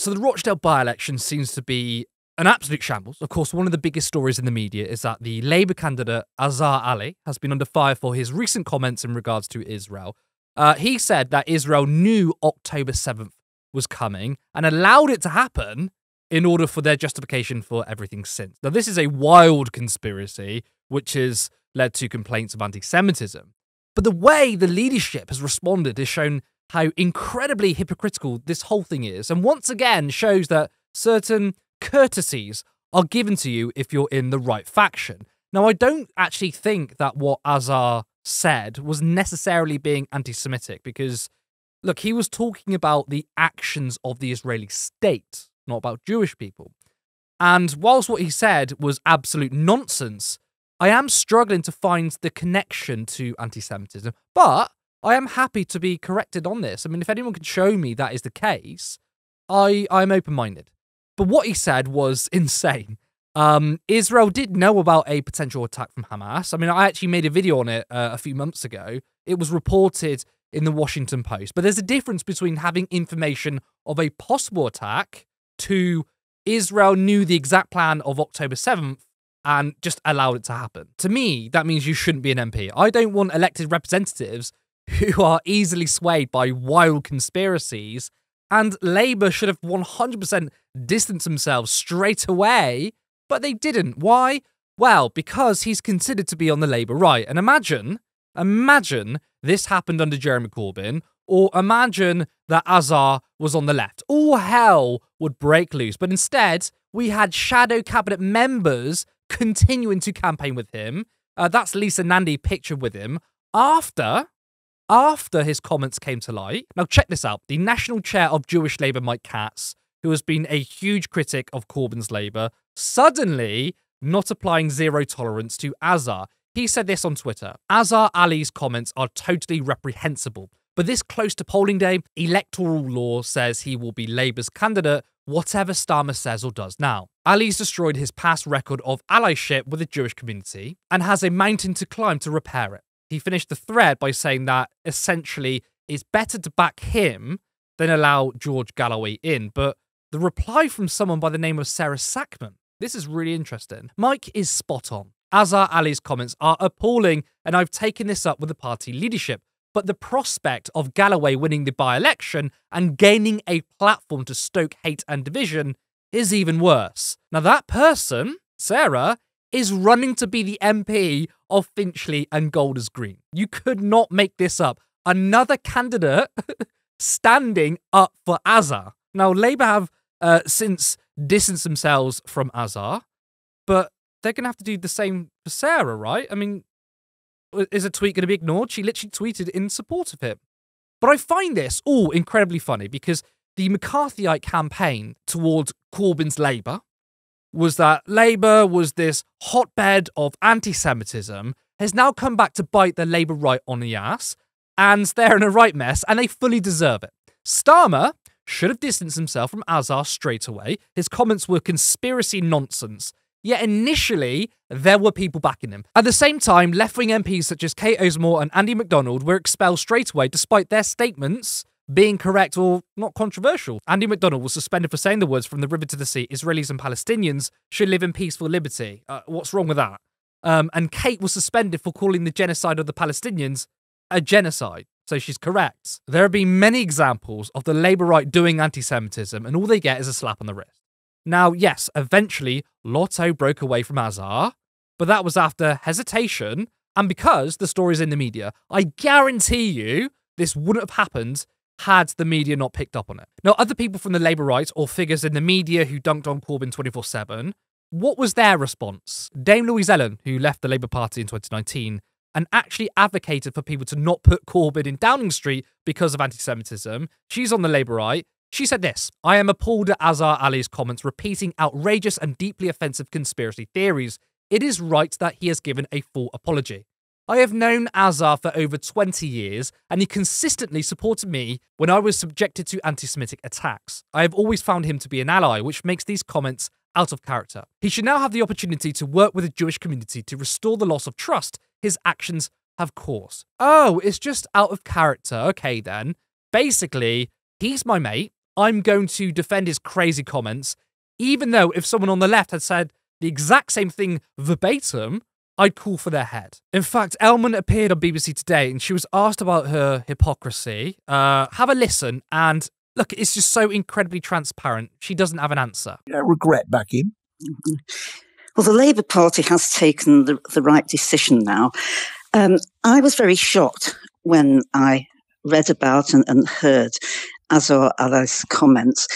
So the Rochdale by-election seems to be an absolute shambles. Of course, one of the biggest stories in the media is that the Labour candidate Azhar Ali has been under fire for his recent comments in regards to Israel. He said that Israel knew October 7th was coming and allowed it to happen in order for their justification for everything since. Now, this is a wild conspiracy, which has led to complaints of anti-Semitism. But the way the leadership has responded has shown how incredibly hypocritical this whole thing is, and once again shows that certain courtesies are given to you if you're in the right faction. Now, I don't actually think that what Azhar said was necessarily being anti-Semitic, because, look, he was talking about the actions of the Israeli state, not about Jewish people. And whilst what he said was absolute nonsense, I am struggling to find the connection to anti-Semitism, but I am happy to be corrected on this. I mean, if anyone can show me that is the case, I'm open-minded. But what he said was insane. Israel did know about a potential attack from Hamas. I mean, I actually made a video on it a few months ago. It was reported in the Washington Post. But there's a difference between having information of a possible attack to Israel knew the exact plan of October 7th and just allowed it to happen. To me, that means you shouldn't be an MP. I don't want elected representatives who are easily swayed by wild conspiracies, and Labour should have 100% distanced themselves straight away, but they didn't. Why? Well, because he's considered to be on the Labour right. And imagine this happened under Jeremy Corbyn, or imagine that Azhar was on the left. All hell would break loose. But instead, we had shadow cabinet members continuing to campaign with him. That's Lisa Nandy pictured with him after his comments came to light. Now, check this out. The national chair of Jewish Labour, Mike Katz, who has been a huge critic of Corbyn's Labour, suddenly not applying zero tolerance to Azhar. He said this on Twitter: Azhar Ali's comments are totally reprehensible, but this close to polling day, electoral law says he will be Labour's candidate, whatever Starmer says or does now. Ali's destroyed his past record of allyship with the Jewish community and has a mountain to climb to repair it. He finished the thread by saying that essentially it's better to back him than allow George Galloway in. But the reply from someone by the name of Sarah Sackman, this is really interesting. Mike is spot on. Azhar Ali's comments are appalling, and I've taken this up with the party leadership. But the prospect of Galloway winning the by-election and gaining a platform to stoke hate and division is even worse. Now that person, Sarah, is running to be the MP of Finchley and Golders Green. You could not make this up. Another candidate standing up for Azhar. Now, Labour have since distanced themselves from Azhar, but they're going to have to do the same for Sarah, right? I mean, is a tweet going to be ignored? She literally tweeted in support of him. But I find this all incredibly funny because the McCarthyite campaign towards Corbyn's Labour was that Labour was this hotbed of anti-Semitism, has now come back to bite the Labour right on the ass, and they're in a right mess, and they fully deserve it. Starmer should have distanced himself from Azhar straight away. His comments were conspiracy nonsense, yet initially there were people backing him. At the same time, left-wing MPs such as Kate Osamor and Andy MacDonald were expelled straight away despite their statements being correct or not controversial. Andy MacDonald was suspended for saying the words "from the river to the sea, Israelis and Palestinians should live in peaceful liberty." What's wrong with that? And Kate was suspended for calling the genocide of the Palestinians a genocide. So she's correct. There have been many examples of the Labour right doing anti-Semitism, and all they get is a slap on the wrist. Now, yes, eventually Lotto broke away from Azhar, but that was after hesitation, and because the story's in the media. I guarantee you this wouldn't have happened had the media not picked up on it. Now, other people from the Labour right or figures in the media who dunked on Corbyn 24/7, what was their response? Dame Louise Ellen, who left the Labour Party in 2019 and actually advocated for people to not put Corbyn in Downing Street because of anti-Semitism, she's on the Labour right. She said this: I am appalled at Azhar Ali's comments repeating outrageous and deeply offensive conspiracy theories. It is right that he has given a full apology. I have known Azhar for over 20 years, and he consistently supported me when I was subjected to anti-Semitic attacks. I have always found him to be an ally, which makes these comments out of character. He should now have the opportunity to work with the Jewish community to restore the loss of trust his actions have caused. Oh, it's just out of character. Okay, then. Basically, he's my mate. I'm going to defend his crazy comments, even though if someone on the left had said the exact same thing verbatim, I'd call for their head. In fact, Elman appeared on BBC Today and she was asked about her hypocrisy. Have a listen, and look, it's just so incredibly transparent. She doesn't have an answer. I regret backing. Well, the Labour Party has taken the right decision now. I was very shocked when I read about and heard Azar Ali's comments.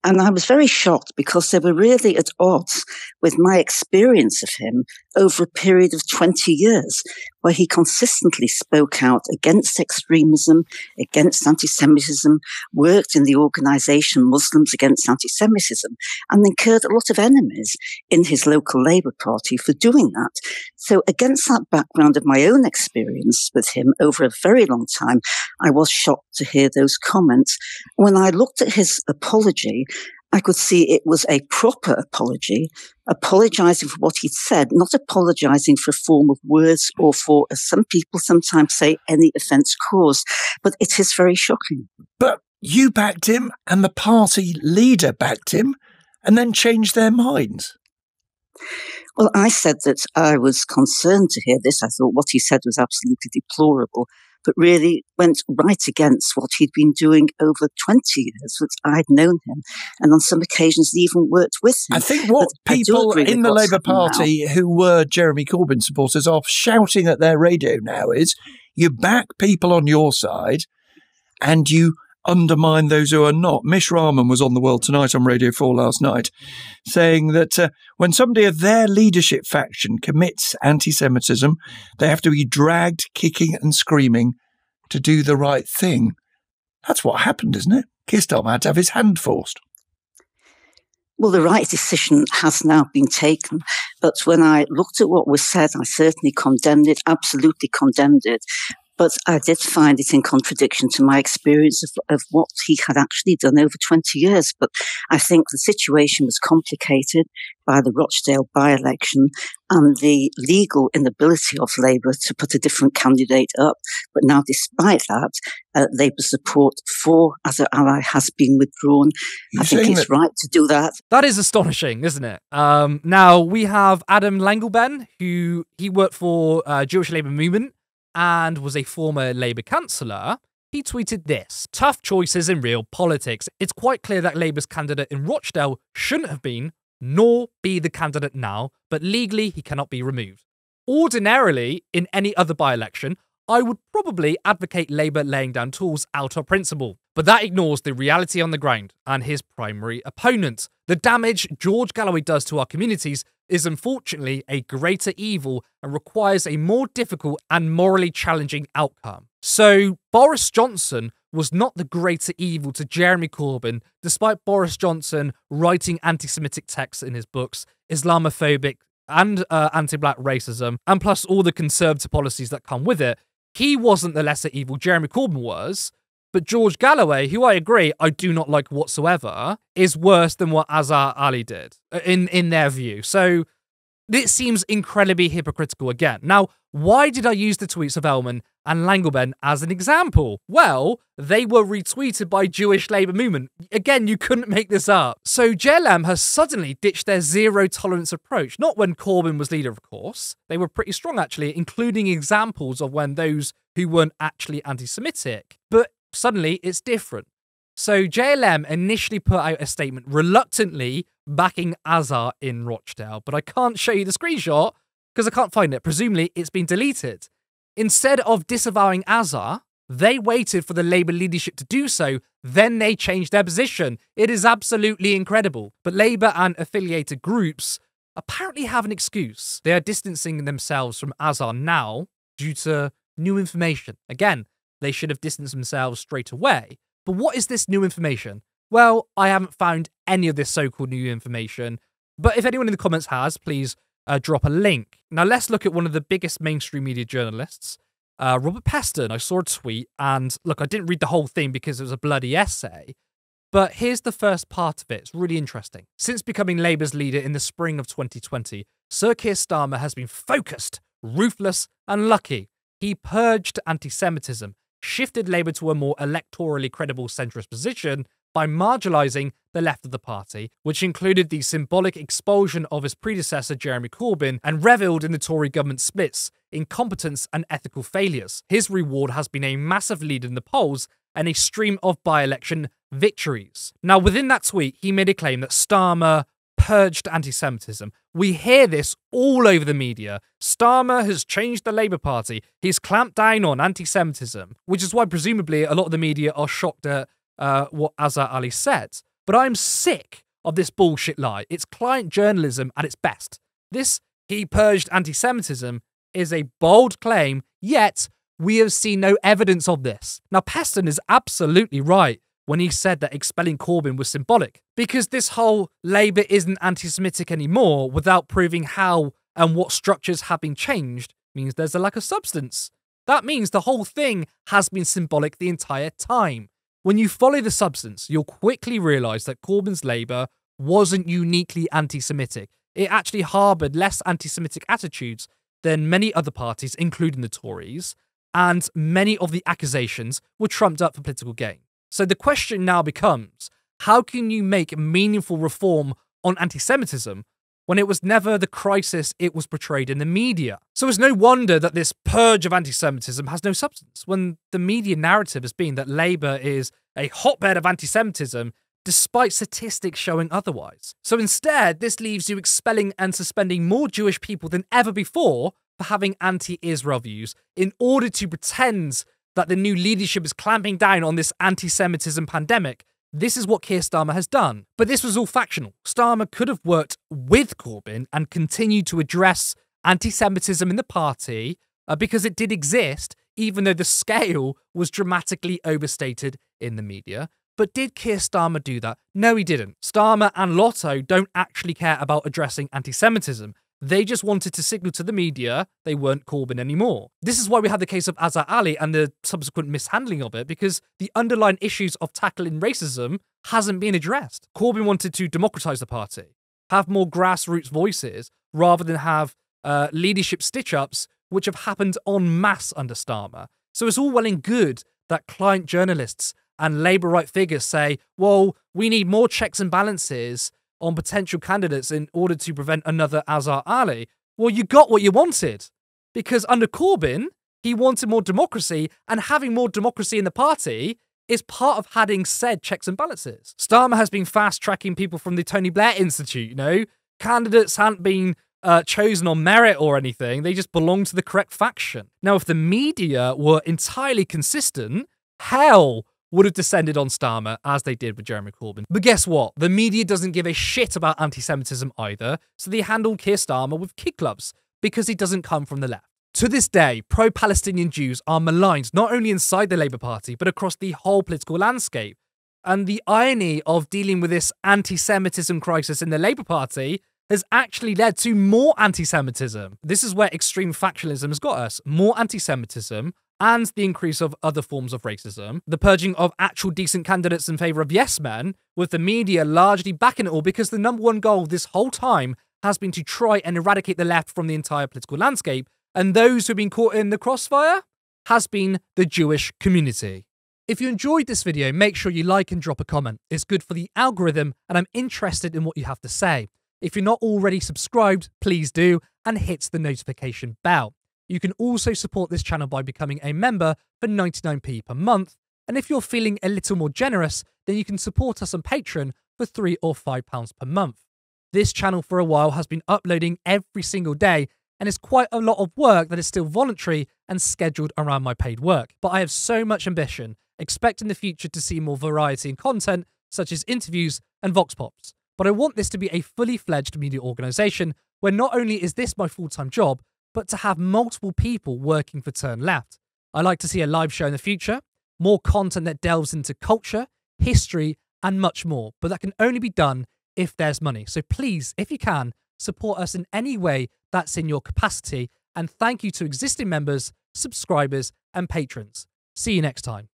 And I was very shocked because they were really at odds with my experience of him over a period of 20 years, where he consistently spoke out against extremism, against anti-Semitism, worked in the organisation Muslims Against Anti-Semitism, and incurred a lot of enemies in his local Labour Party for doing that. So against that background of my own experience with him over a very long time, I was shocked to hear those comments. When I looked at his apology, I could see it was a proper apology, apologising for what he'd said, not apologising for a form of words or for, as some people sometimes say, any offence caused. But it is very shocking. But you backed him and the party leader backed him and then changed their minds. Well, I said that I was concerned to hear this. I thought what he said was absolutely deplorable, but really went right against what he'd been doing over 20 years that I'd known him, and on some occasions even worked with him. I think what people in the Labour Party who were Jeremy Corbyn supporters are shouting at their radio now is you back people on your side and you undermine those who are not. Mish Rahman was on The World Tonight on Radio 4 last night saying that when somebody of their leadership faction commits anti-Semitism, they have to be dragged kicking and screaming to do the right thing. That's what happened, isn't it? Keir Starmer had to have his hand forced. Well, the right decision has now been taken. But when I looked at what was said, I certainly condemned it, absolutely condemned it. But I did find it in contradiction to my experience of what he had actually done over 20 years. But I think the situation was complicated by the Rochdale by-election and the legal inability of Labour to put a different candidate up. But now, despite that, Labour's support for Azar Ali has been withdrawn. I think it's right to do that. That is astonishing, isn't it? Now, we have Adam Langelben, who he worked for Jewish Labour Movement and was a former Labour councillor. He tweeted this: "Tough choices in real politics. It's quite clear that Labour's candidate in Rochdale shouldn't have been, nor be the candidate now, but legally he cannot be removed. Ordinarily, in any other by-election, I would probably advocate Labour laying down tools out of principle. But that ignores the reality on the ground and his primary opponent. The damage George Galloway does to our communities is unfortunately a greater evil and requires a more difficult and morally challenging outcome." So Boris Johnson was not the greater evil to Jeremy Corbyn, despite Boris Johnson writing anti-Semitic texts in his books, Islamophobic and anti-black racism, and plus all the conservative policies that come with it. He wasn't the lesser evil, Jeremy Corbyn was. But George Galloway, who I agree I do not like whatsoever, is worse than what Azar Ali did, in their view. So this seems incredibly hypocritical again. Now, why did I use the tweets of Elman and Langelben as an example? Well, they were retweeted by Jewish Labour Movement. Again, you couldn't make this up. So JLM has suddenly ditched their zero-tolerance approach. Not when Corbyn was leader, of course. They were pretty strong, actually, including examples of when those who weren't actually anti-Semitic. But suddenly, it's different. So JLM initially put out a statement reluctantly backing Azar in Rochdale, but I can't show you the screenshot because I can't find it. Presumably, it's been deleted. Instead of disavowing Azar, they waited for the Labour leadership to do so, then they changed their position. It is absolutely incredible. But Labour and affiliated groups apparently have an excuse. They are distancing themselves from Azar now due to new information. Again, they should have distanced themselves straight away. But what is this new information? Well, I haven't found any of this so-called new information. But if anyone in the comments has, please drop a link. Now, let's look at one of the biggest mainstream media journalists, Robert Peston. I saw a tweet, and look, I didn't read the whole thing because it was a bloody essay. But here's the first part of it. It's really interesting. Since becoming Labour's leader in the spring of 2020, Sir Keir Starmer has been focused, ruthless, and lucky. He purged anti-Semitism, shifted Labour to a more electorally credible centrist position, by marginalising the left of the party, which included the symbolic expulsion of his predecessor Jeremy Corbyn and revelled in the Tory government splits, incompetence and ethical failures. His reward has been a massive lead in the polls and a stream of by-election victories. Now, within that tweet, he made a claim that Starmer purged anti-Semitism. We hear this all over the media. Starmer has changed the Labour Party. He's clamped down on anti-Semitism, which is why presumably a lot of the media are shocked at what Azhar Ali said. But I'm sick of this bullshit lie. It's client journalism at its best. This "he purged anti-Semitism" is a bold claim, yet we have seen no evidence of this. Now, Peston is absolutely right when he said that expelling Corbyn was symbolic, because this whole Labour isn't anti-Semitic anymore without proving how and what structures have been changed means there's a lack of substance. That means the whole thing has been symbolic the entire time. When you follow the substance, you'll quickly realise that Corbyn's Labour wasn't uniquely anti-Semitic. It actually harboured less anti-Semitic attitudes than many other parties, including the Tories, and many of the accusations were trumped up for political gain. So the question now becomes, how can you make meaningful reform on anti-Semitism when it was never the crisis it was portrayed in the media? So it's no wonder that this purge of anti-Semitism has no substance, when the media narrative has been that Labour is a hotbed of anti-Semitism, despite statistics showing otherwise. So instead, this leaves you expelling and suspending more Jewish people than ever before for having anti-Israel views in order to pretend that the new leadership is clamping down on this anti-Semitism pandemic. This is what Keir Starmer has done. But this was all factional. Starmer could have worked with Corbyn and continued to address anti-Semitism in the party because it did exist, even though the scale was dramatically overstated in the media. But did Keir Starmer do that? No, he didn't. Starmer and Lotto don't actually care about addressing anti-Semitism. They just wanted to signal to the media they weren't Corbyn anymore. This is why we have the case of Azhar Ali and the subsequent mishandling of it, because the underlying issues of tackling racism hasn't been addressed. Corbyn wanted to democratise the party, have more grassroots voices, rather than have leadership stitch-ups, which have happened en masse under Starmer. So it's all well and good that client journalists and Labour right figures say, well, we need more checks and balances on potential candidates in order to prevent another Azhar Ali. Well, you got what you wanted. Because under Corbyn, he wanted more democracy, and having more democracy in the party is part of having said checks and balances. Starmer has been fast-tracking people from the Tony Blair Institute, you know? Candidates hadn't been chosen on merit or anything. They just belonged to the correct faction. Now, if the media were entirely consistent, hell would have descended on Starmer, as they did with Jeremy Corbyn. But guess what? The media doesn't give a shit about anti-Semitism either, so they handle Keir Starmer with kid gloves, because he doesn't come from the left. To this day, pro-Palestinian Jews are maligned not only inside the Labour Party, but across the whole political landscape. And the irony of dealing with this anti-Semitism crisis in the Labour Party has actually led to more anti-Semitism. This is where extreme factionalism has got us. More anti-Semitism, and the increase of other forms of racism, the purging of actual decent candidates in favour of yes men, with the media largely backing it all, because the number one goal this whole time has been to try and eradicate the left from the entire political landscape, and those who've been caught in the crossfire has been the Jewish community. If you enjoyed this video, make sure you like and drop a comment. It's good for the algorithm, and I'm interested in what you have to say. If you're not already subscribed, please do, and hit the notification bell. You can also support this channel by becoming a member for 99p per month. And if you're feeling a little more generous, then you can support us on Patreon for £3 or £5 per month. This channel for a while has been uploading every single day, and it's quite a lot of work that is still voluntary and scheduled around my paid work. But I have so much ambition, expect in the future to see more variety in content, such as interviews and Vox Pops. But I want this to be a fully fledged media organisation where not only is this my full-time job, but to have multiple people working for Turn Left. I like to see a live show in the future, more content that delves into culture, history, and much more. But that can only be done if there's money. So please, if you can, support us in any way that's in your capacity. And thank you to existing members, subscribers, and patrons. See you next time.